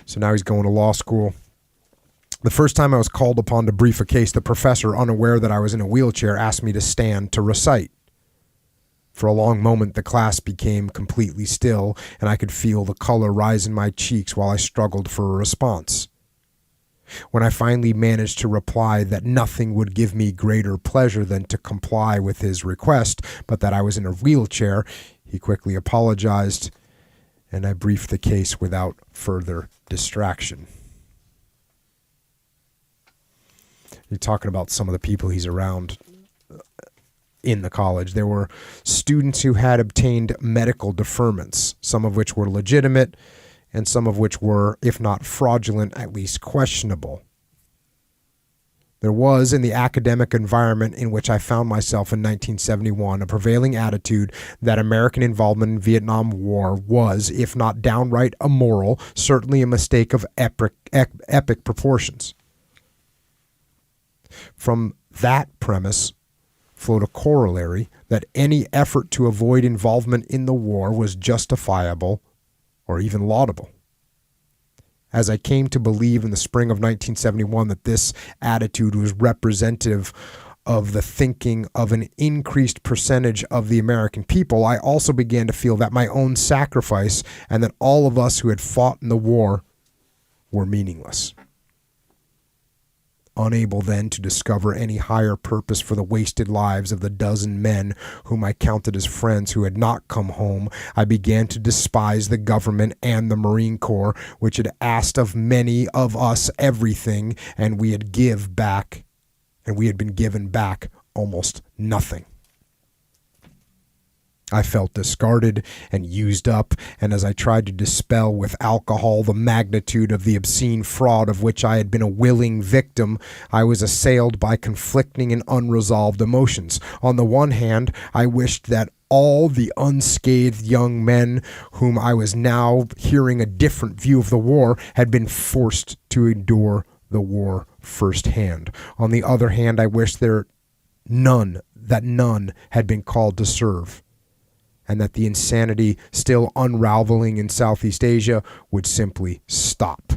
So now he's going to law school. The first time I was called upon to brief a case, the professor, unaware that I was in a wheelchair, asked me to stand to recite. For a long moment, the class became completely still, and I could feel the color rise in my cheeks while I struggled for a response. When I finally managed to reply that nothing would give me greater pleasure than to comply with his request, but that I was in a wheelchair, he quickly apologized, and I briefed the case without further distraction. You're talking about some of the people he's around in the college. There were students who had obtained medical deferments, some of which were legitimate and some of which were, if not fraudulent, at least questionable. There was, in the academic environment in which I found myself in 1971, a prevailing attitude that American involvement in the Vietnam War was, if not downright immoral, certainly a mistake of epic proportions. From that premise flowed a corollary that any effort to avoid involvement in the war was justifiable or even laudable. As I came to believe in the spring of 1971 that this attitude was representative of the thinking of an increased percentage of the American people, I also began to feel that my own sacrifice and that all of us who had fought in the war were meaningless. Unable then to discover any higher purpose for the wasted lives of the dozen men whom I counted as friends who had not come home, I began to despise the government and the Marine Corps, which had asked of many of us everything, and we had been given back almost nothing. I felt discarded and used up, and as I tried to dispel with alcohol the magnitude of the obscene fraud of which I had been a willing victim, I was assailed by conflicting and unresolved emotions. On the one hand, I wished that all the unscathed young men whom I was now hearing a different view of the war had been forced to endure the war firsthand. On the other hand, I wished that none had been called to serve, and that the insanity still unraveling in Southeast Asia would simply stop.